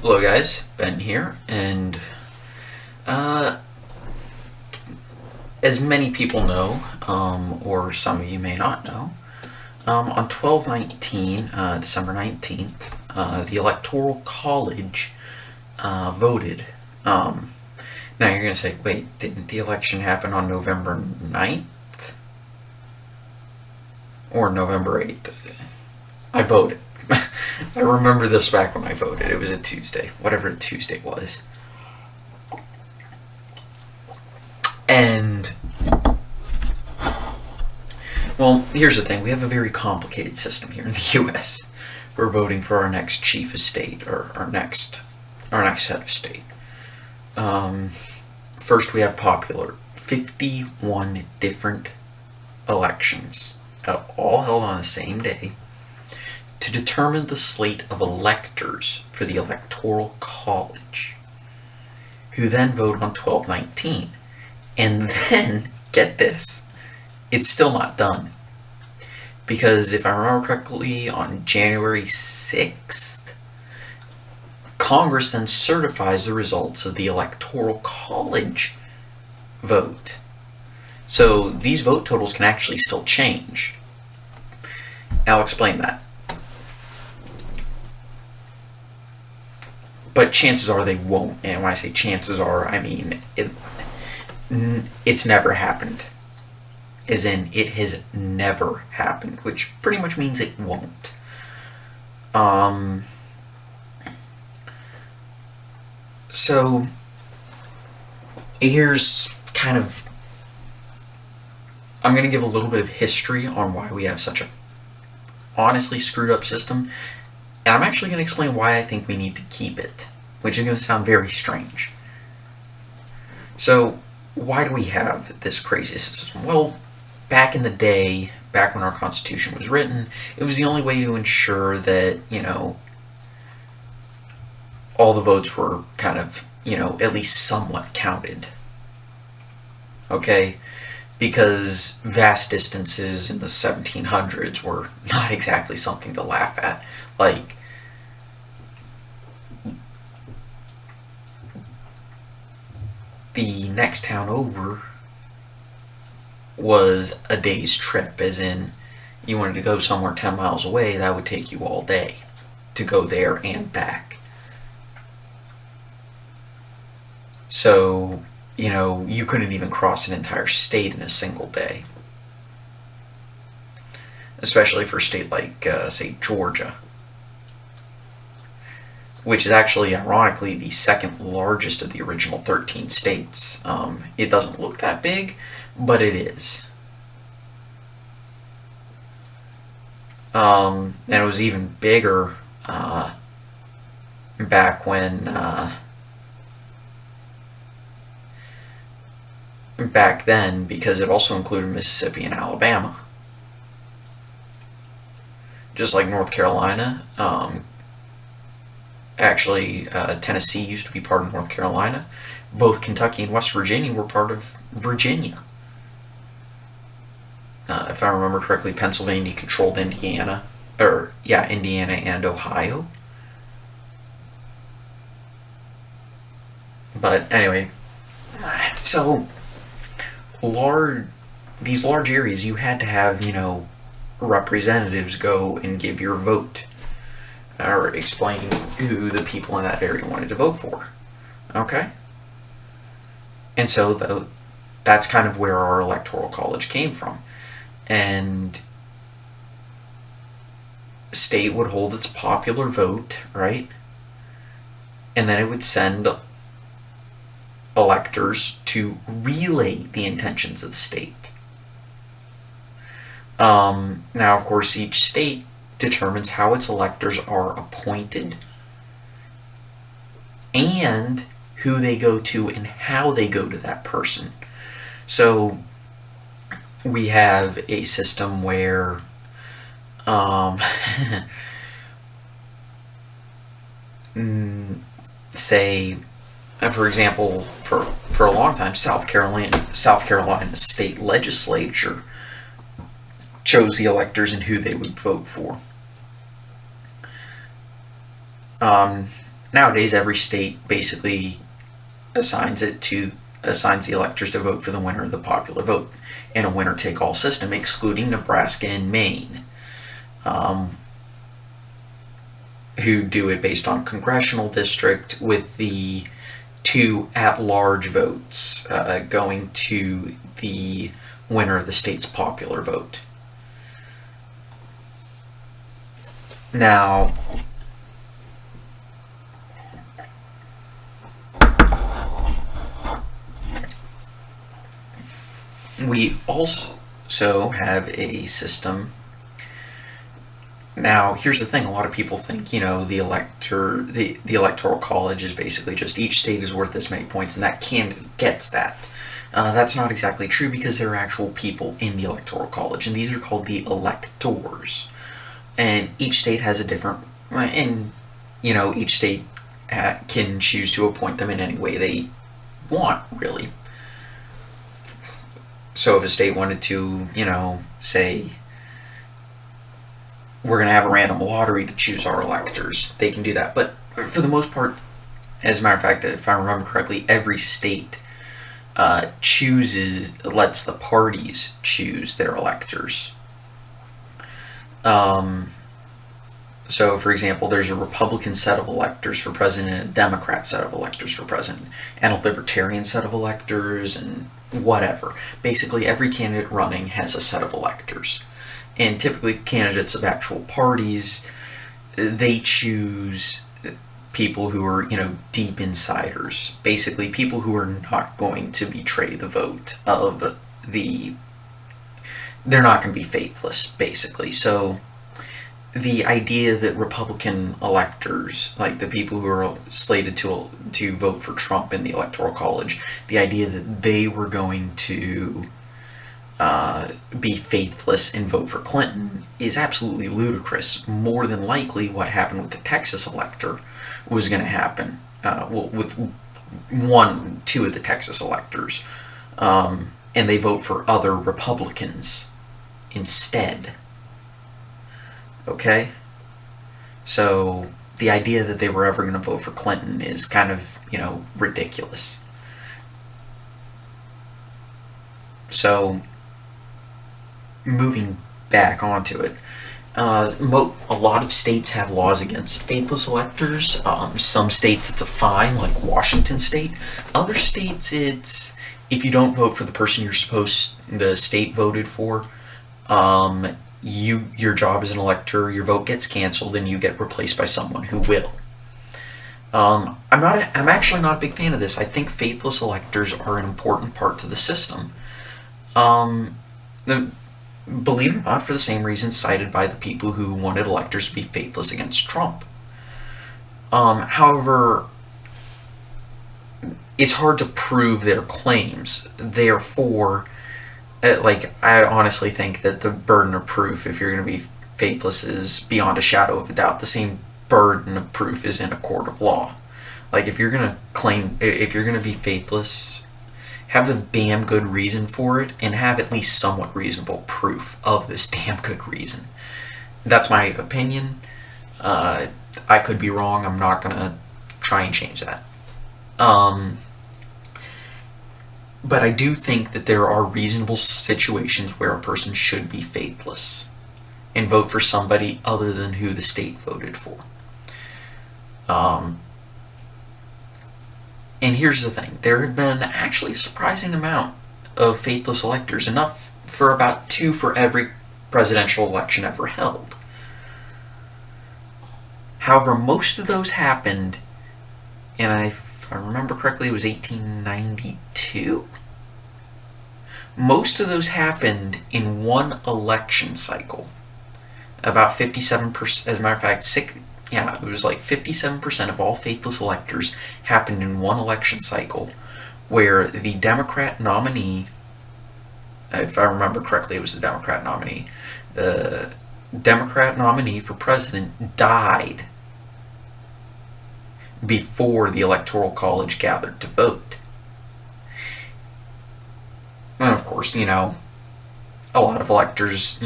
Hello guys, Ben here, and as many people know, or some of you may not know, on 12/19, December 19th, the Electoral College voted. Now you're going to say, wait, didn't the election happen on November 9th? Or November 8th? I voted. I remember this back when I voted. It was a Tuesday, whatever Tuesday was. And, well, here's the thing. We have a very complicated system here in the U.S. We're voting for our next chief of state, or our next head of state. First, we have popular 51 different elections, all held on the same day, to determine the slate of electors for the Electoral College, who then vote on 12/19. And then, get this, it's still not done. Because if I remember correctly, on January 6th, Congress then certifies the results of the Electoral College vote. So these vote totals can actually still change. I'll explain that. But chances are they won't. And when I say chances are, I mean it's never happened. As in, it has never happened, which pretty much means it won't. So here's kind of, I'm going to give a little bit of history on why we have such a honestly screwed up system. And I'm actually going to explain why I think we need to keep it, which is going to sound very strange. So, why do we have this crazy system? Well, back in the day, back when our Constitution was written, it was the only way to ensure that, all the votes were kind of, at least somewhat counted. Okay? Because vast distances in the 1700s were not exactly something to laugh at. Like, the next town over was a day's trip, as in, you wanted to go somewhere 10 miles away, that would take you all day to go there and back. So, you couldn't even cross an entire state in a single day. Especially for a state like, say, Georgia, which is actually, ironically, the second largest of the original 13 states. It doesn't look that big, but it is. And it was even bigger back then, because it also included Mississippi and Alabama. Just like North Carolina. Actually, Tennessee used to be part of North Carolina. Both Kentucky and West Virginia were part of Virginia. If I remember correctly, Pennsylvania controlled Indiana. Indiana and Ohio. But anyway, so these large areas, you had to have, representatives go and give your vote, or explain who the people in that area wanted to vote for. Okay? And so that's kind of where our Electoral College came from. And state would hold its popular vote, right? And then it would send electors to relay the intentions of the state. Now, of course, each state determines how its electors are appointed and who they go to and how they go to that person. So we have a system where say, for example, for a long time, South Carolina state legislature chose the electors and who they would vote for. Nowadays, every state basically assigns the electors to vote for the winner of the popular vote in a winner-take-all system, excluding Nebraska and Maine, who do it based on congressional district, with the 2 at-large votes going to the winner of the state's popular vote. Now, we also have a system. Now, here's the thing: a lot of people think, the Electoral College is basically just each state is worth this many points, and that candidate gets that. That's not exactly true, because there are actual people in the Electoral College, and these are called the electors. And each state has a different, and each state can choose to appoint them in any way they want, really. So if a state wanted to, say, we're going to have a random lottery to choose our electors, they can do that. But for the most part, as a matter of fact, if I remember correctly, every state lets the parties choose their electors. So, for example, there's a Republican set of electors for president, and a Democrat set of electors for president, and a Libertarian set of electors, and whatever. Basically, every candidate running has a set of electors. And typically, candidates of actual parties, they choose people who are, deep insiders. Basically, people who are not going to betray the vote of they're not going to be faithless, basically. So, the idea that Republican electors, like the people who are slated to vote for Trump in the Electoral College, the idea that they were going to be faithless and vote for Clinton is absolutely ludicrous. More than likely, what happened with the Texas elector was going to happen with 2 of the Texas electors, and they vote for other Republicans instead. Okay? So the idea that they were ever going to vote for Clinton is kind of, ridiculous. So, moving back onto it, a lot of states have laws against faithless electors. Some states it's a fine, like Washington State. Other states it's, if you don't vote for the person the state voted for, your job as an elector, your vote gets canceled, and you get replaced by someone who will. I'm actually not a big fan of this. I think faithless electors are an important part to the system. Believe it or not, for the same reasons cited by the people who wanted electors to be faithless against Trump. However, it's hard to prove their claims. Therefore, I honestly think that the burden of proof, if you're going to be faithless, is beyond a shadow of a doubt. The same burden of proof is in a court of law. Like, if you're going to be faithless, have a damn good reason for it, and have at least somewhat reasonable proof of this damn good reason. That's my opinion. I could be wrong. I'm not going to try and change that. But I do think that there are reasonable situations where a person should be faithless and vote for somebody other than who the state voted for. And here's the thing. There have been actually a surprising amount of faithless electors, enough for about 2 for every presidential election ever held. However, most of those happened, and if I remember correctly, it was 1892? Most of those happened in one election cycle. About 57%, as a matter of fact, it was like 57% of all faithless electors happened in one election cycle, where the Democrat nominee, if I remember correctly, it was the Democrat nominee. The Democrat nominee for president died before the Electoral College gathered to vote. And of course, a lot of electors,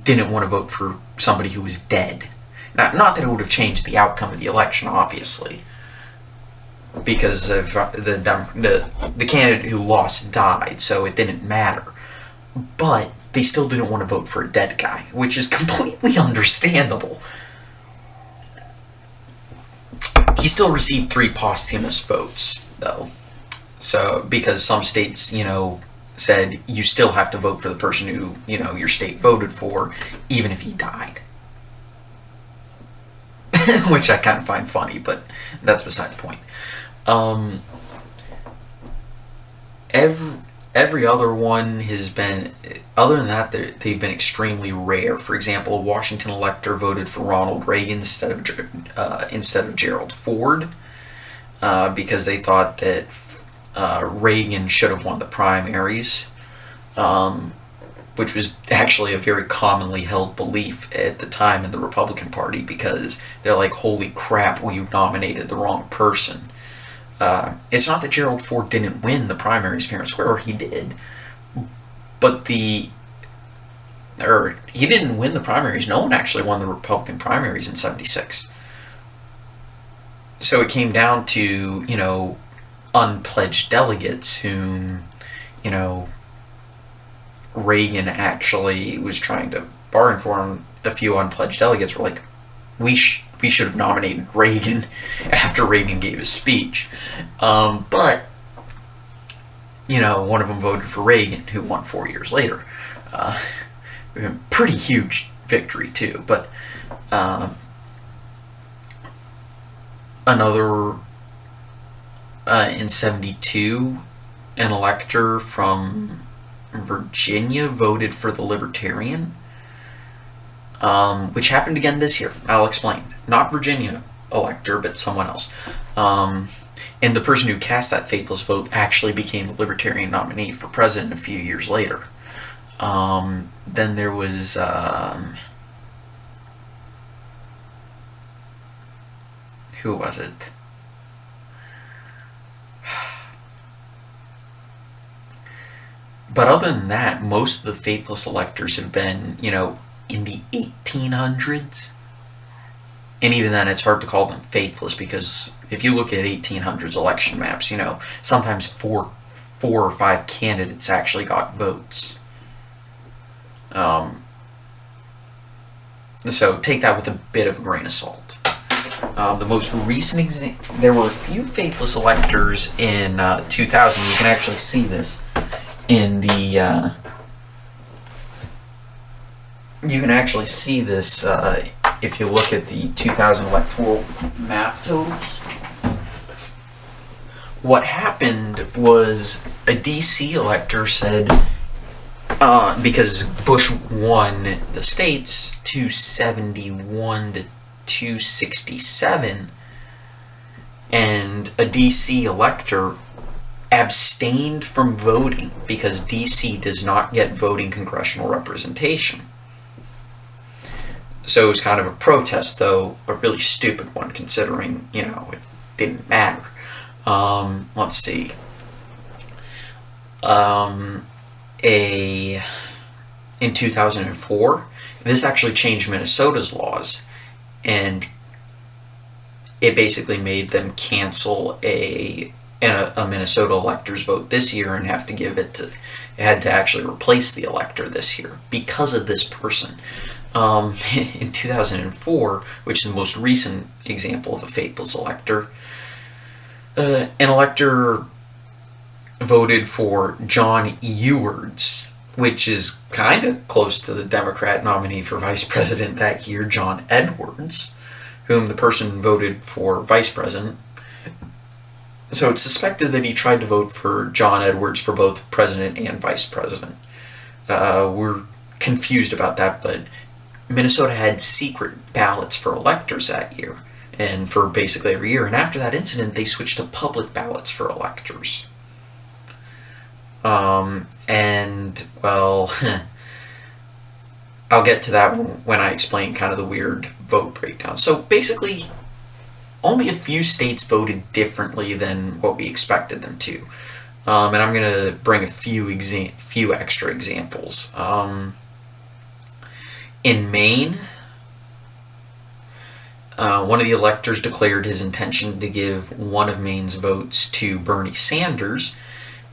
didn't want to vote for somebody who was dead. Not that it would have changed the outcome of the election, obviously, because of the candidate who lost died, so it didn't matter. But they still didn't want to vote for a dead guy, which is completely understandable. He still received 3 posthumous votes, though. So, because some states, said you still have to vote for the person who, your state voted for, even if he died. Which I kind of find funny, but that's beside the point. Every other one has been, other than that, they've been extremely rare. For example, a Washington elector voted for Ronald Reagan instead of Gerald Ford, because they thought that Reagan should have won the primaries, which was actually a very commonly held belief at the time in the Republican Party, because they're like, holy crap, we nominated the wrong person. It's not that Gerald Ford didn't win the primaries fair and square, he did, but he didn't win the primaries. No one actually won the Republican primaries in 76. So it came down to, unpledged delegates whom, Reagan actually was trying to bargain for, and a few unpledged delegates were like, we should have nominated Reagan after Reagan gave his speech. But, one of them voted for Reagan, who won 4 years later. Pretty huge victory, too. But another, in 72, an elector from Virginia voted for the Libertarian, which happened again this year. I'll explain. Not Virginia elector, but someone else. And the person who cast that faithless vote actually became the Libertarian nominee for president a few years later. Then there was who was it? But other than that, most of the faithless electors have been, in the 1800s. And even then, it's hard to call them faithless, because if you look at 1800s election maps, sometimes four or five candidates actually got votes. So take that with a bit of a grain of salt. The most recent there were a few faithless electors in 2000. You can actually see this in the if you look at the 2000 electoral map totals. What happened was a DC elector said, because Bush won the states 271 to 267, and a DC elector abstained from voting because DC does not get voting congressional representation. So it was kind of a protest, though a really stupid one, considering, it didn't matter. Let's see. In 2004, this actually changed Minnesota's laws, and it basically made them cancel a Minnesota elector's vote this year and have to it had to actually replace the elector this year because of this person. In 2004, which is the most recent example of a faithless elector, an elector voted for John Ewards, which is kind of close to the Democrat nominee for vice president that year, John Edwards, whom the person voted for vice president. So it's suspected that he tried to vote for John Edwards for both president and vice president. We're confused about that, but Minnesota had secret ballots for electors that year, and for basically every year. And after that incident, they switched to public ballots for electors. And, well, I'll get to that when I explain kind of the weird vote breakdown. So basically, only a few states voted differently than what we expected them to. And I'm going to bring a few extra examples. In Maine, One of the electors declared his intention to give one of Maine's votes to Bernie Sanders.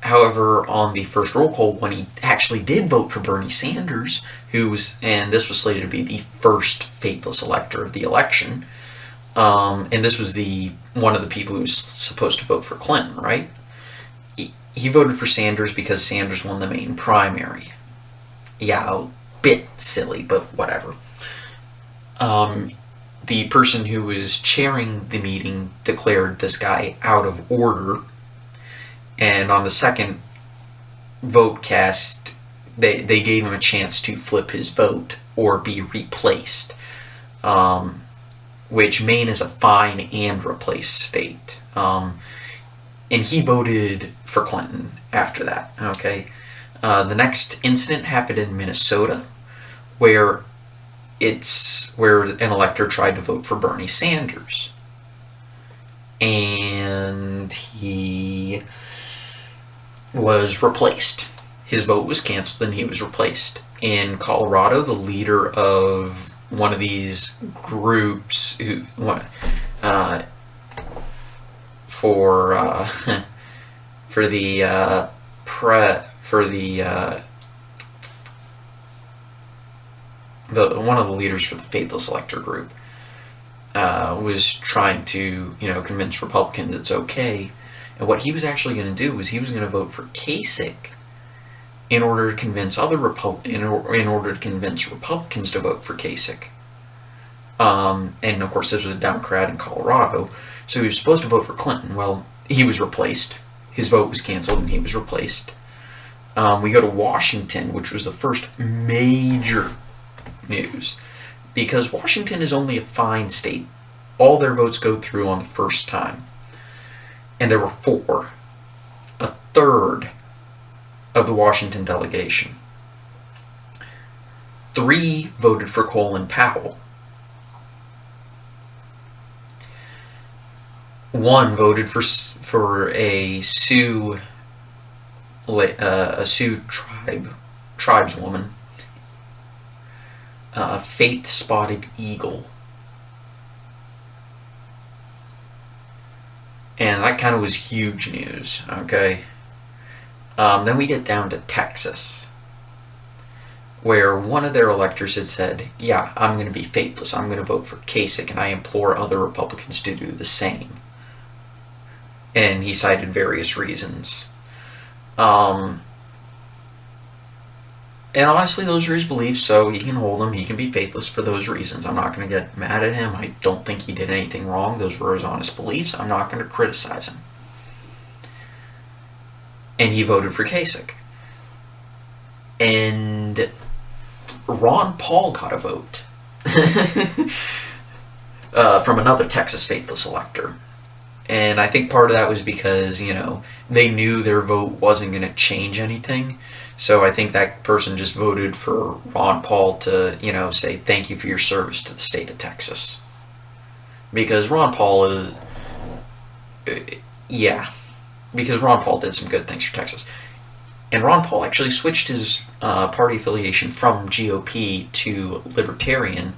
However, on the first roll call, when he actually did vote for Bernie Sanders, and this was slated to be the first faithless elector of the election, and this was one of the people who was supposed to vote for Clinton, right? He voted for Sanders because Sanders won the Maine primary. Yeah, a bit silly, but whatever. The person who was chairing the meeting declared this guy out of order, and on the second vote cast, they gave him a chance to flip his vote or be replaced, which Maine is a fine and replace state. And he voted for Clinton after that. Okay, the next incident happened in Minnesota, where an elector tried to vote for Bernie Sanders, and he was replaced. His vote was canceled and he was replaced. In Colorado, the leader of one of these groups one of the leaders for the faithless elector group was trying to convince Republicans it's okay. And what he was actually going to do was he was going to vote for Kasich in order to convince Republicans to vote for Kasich. And of course, this was a Democrat in Colorado, so he was supposed to vote for Clinton. Well, he was replaced. His vote was canceled, and he was replaced. We go to Washington, which was the first major news, because Washington is only a fine state. All their votes go through on the first time. And there were 4. A third of the Washington delegation. 3 voted for Colin Powell. 1 voted for a Sioux tribeswoman, Faith Spotted Eagle. And that kind of was huge news, okay? Then we get down to Texas, where one of their electors had said, yeah, I'm going to be faithless. I'm going to vote for Kasich, and I implore other Republicans to do the same. And he cited various reasons. And honestly, those are his beliefs, so he can hold them. He can be faithless for those reasons. I'm not going to get mad at him. I don't think he did anything wrong. Those were his honest beliefs. I'm not going to criticize him. And he voted for Kasich. And Ron Paul got a vote from another Texas faithless elector. And I think part of that was because, they knew their vote wasn't going to change anything. So I think that person just voted for Ron Paul to, say thank you for your service to the state of Texas. Because Ron Paul because Ron Paul did some good things for Texas. And Ron Paul actually switched his party affiliation from GOP to Libertarian.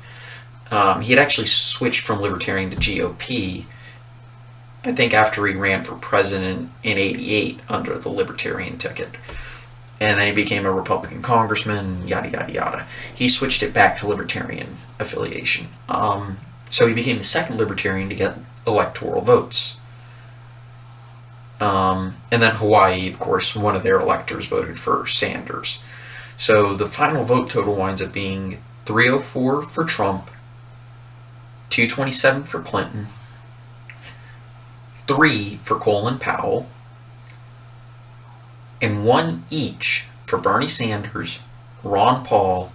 He had actually switched from Libertarian to GOP, I think, after he ran for president in '88 under the Libertarian ticket. And then he became a Republican congressman, yada, yada, yada. He switched it back to Libertarian affiliation. So he became the second Libertarian to get electoral votes. And then Hawaii, of course, one of their electors voted for Sanders. So the final vote total winds up being 304 for Trump, 227 for Clinton, 3 for Colin Powell, and 1 each for Bernie Sanders, Ron Paul,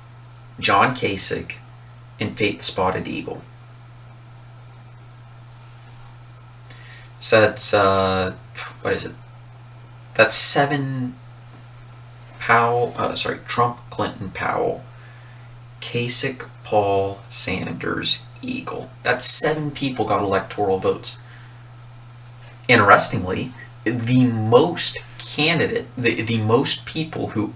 John Kasich, and Faith Spotted Eagle. So that's, what is it? That's 7 Trump, Clinton, Powell, Kasich, Paul, Sanders, Eagle. That's 7 people got electoral votes. Interestingly, the most people who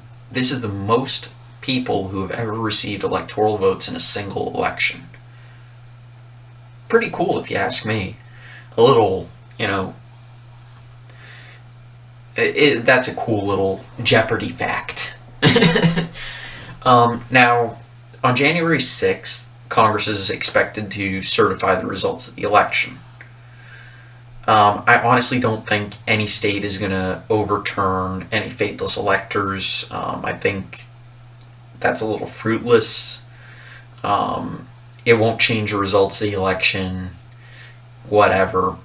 have ever received electoral votes in a single election. pretty cool if you ask me. A little, that's a cool little Jeopardy fact. Now, on January 6th, Congress is expected to certify the results of the election. I honestly don't think any state is going to overturn any faithless electors. I think that's a little fruitless. It won't change the results of the election, whatever.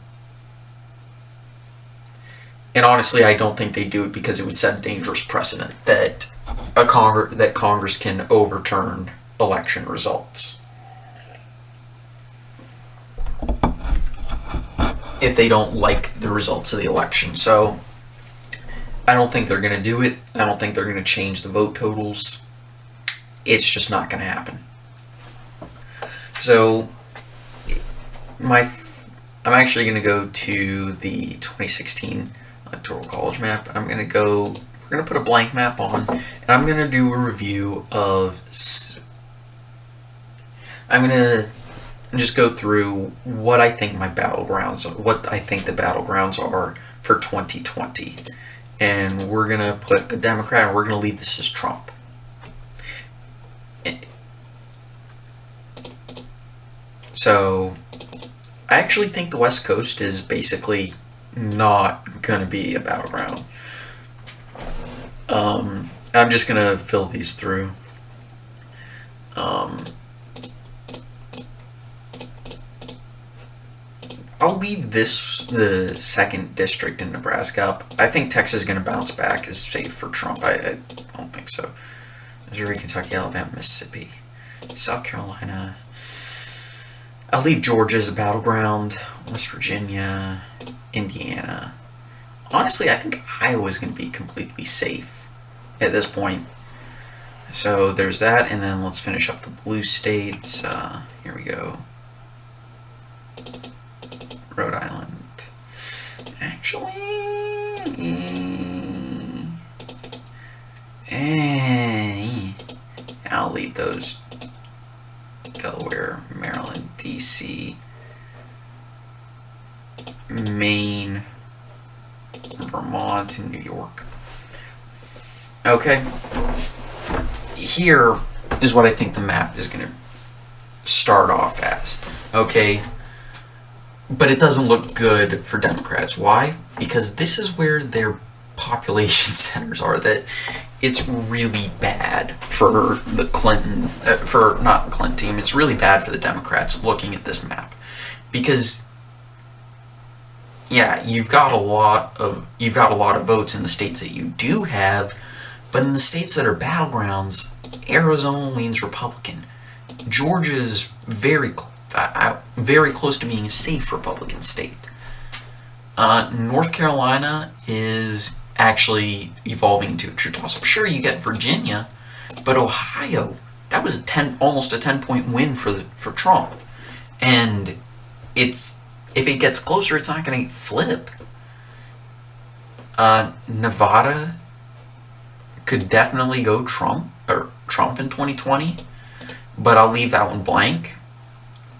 And honestly, I don't think they do it because it would set a dangerous precedent that Congress can overturn election results if they don't like the results of the election. So I don't think they're going to do it. I don't think they're going to change the vote totals. It's just not going to happen. So I'm actually going to go to the 2016 Electoral College map. We're going to put a blank map on, and I'm going to do a review of, I'm going to just go through what I think the battlegrounds are for 2020. And we're going to put a Democrat, and we're going to leave this as Trump. So, I actually think the West Coast is basically not going to be a battleground. I'm just going to fill these through. I'll leave the 2nd district in Nebraska up. I think Texas is going to bounce back as safe for Trump. I don't think so. Missouri, Kentucky, Alabama, Mississippi, South Carolina. I'll leave Georgia as a battleground. West Virginia, Indiana. Honestly, I think Iowa is going to be completely safe at this point. So there's that, and then let's finish up the blue states. Here we go. Rhode Island. Actually, I'll leave those. Delaware, Maryland, D.C., Maine, Vermont, and New York. Okay. Here is what I think the map is going to start off as. Okay. But it doesn't look good for Democrats. Why? Because this is where their population centers are. That it's really bad for the not the Clinton team. It's really bad for the Democrats looking at this map, because you've got a lot of votes in the states that you do have, but in the states that are battlegrounds, Arizona leans Republican. Georgia's very close to being a safe Republican state. North Carolina is actually evolving into a true toss-up. Sure, you get Virginia, but Ohio, that was almost a 10-point win for Trump. And if it gets closer, it's not going to flip. Nevada could definitely go Trump in 2020, but I'll leave that one blank.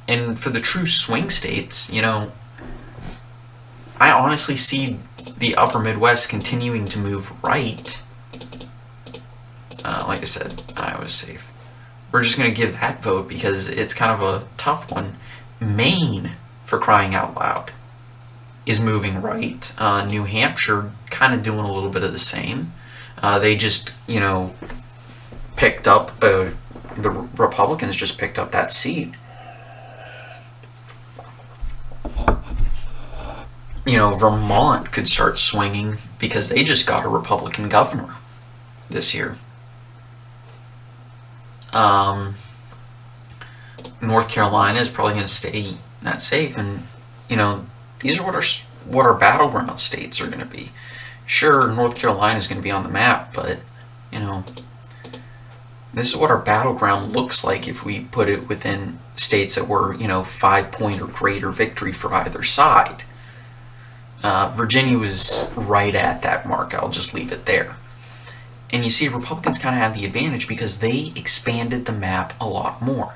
And for the true swing states, I honestly see the upper Midwest continuing to move right. Like I said, Iowa's safe. We're just going to give that vote because it's kind of a tough one. Maine, for crying out loud, is moving right. New Hampshire kind of doing a little bit of the same. They just, picked up, the Republicans just picked up that seat. Vermont could start swinging because they just got a Republican governor this year. North Carolina is probably going to stay that safe, and these are what our battleground states are going to be. Sure, North Carolina is going to be on the map, but this is what our battleground looks like if we put it within states that were 5-point or greater victory for either side. Virginia was right at that mark. I'll just leave it there. And you see, Republicans kind of have the advantage because they expanded the map a lot more.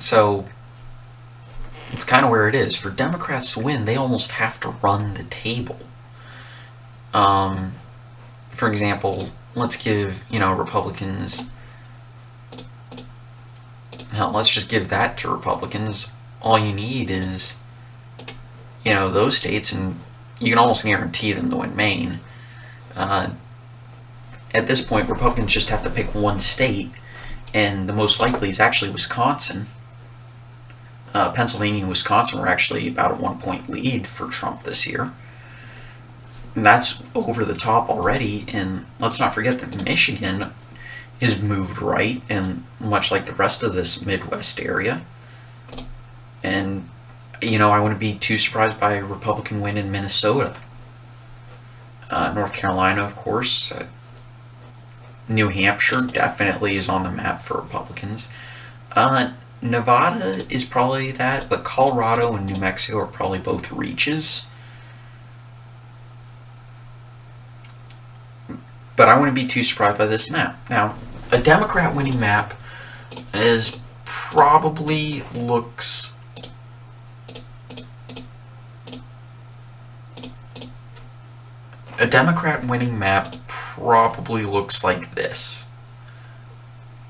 So it's kind of where it is. For Democrats to win, they almost have to run the table. For example, let's give, Republicans, hell, let's just give that to Republicans. All you need is, those states, and you can almost guarantee them to win Maine. At this point, Republicans just have to pick one state, and the most likely is actually Wisconsin. Pennsylvania and Wisconsin were actually about a 1-point lead for Trump this year. And that's over the top already, and let's not forget that Michigan is moved right, and much like the rest of this Midwest area. And, I wouldn't be too surprised by a Republican win in Minnesota. North Carolina, of course. New Hampshire definitely is on the map for Republicans. Nevada is probably that, but Colorado and New Mexico are probably both reaches. But I wouldn't be too surprised by this map. Now, a Democrat winning map is probably looks... A Democrat winning map probably looks like this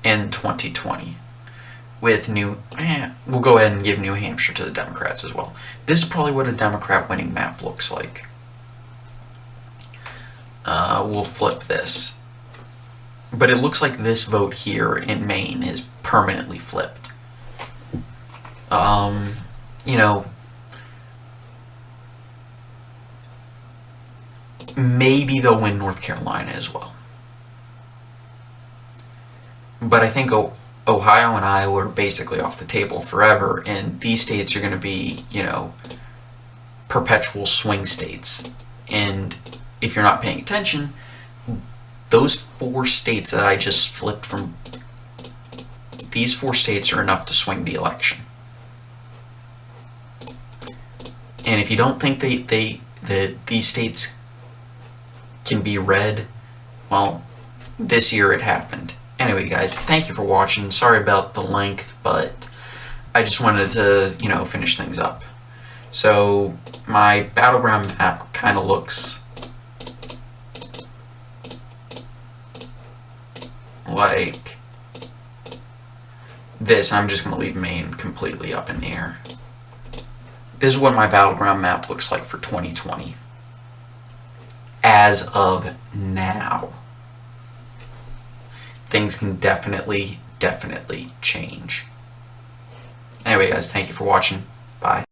in 2020. With we'll go ahead and give New Hampshire to the Democrats as well. This is probably what a Democrat winning map looks like. We'll flip this. But it looks like this vote here in Maine is permanently flipped. Maybe they'll win North Carolina as well. But I think Ohio and Iowa are basically off the table forever, and these states are going to be, perpetual swing states. And if you're not paying attention, those 4 states that I just flipped from, these 4 states are enough to swing the election. And if you don't think that these states can be red, well, this year it happened. Anyway, guys, thank you for watching. Sorry about the length, but I just wanted to, finish things up. So, my battleground map kind of looks like this. I'm just going to leave Maine completely up in the air. This is what my battleground map looks like for 2020. As of now. Things can definitely change. Anyway, guys, thank you for watching. Bye.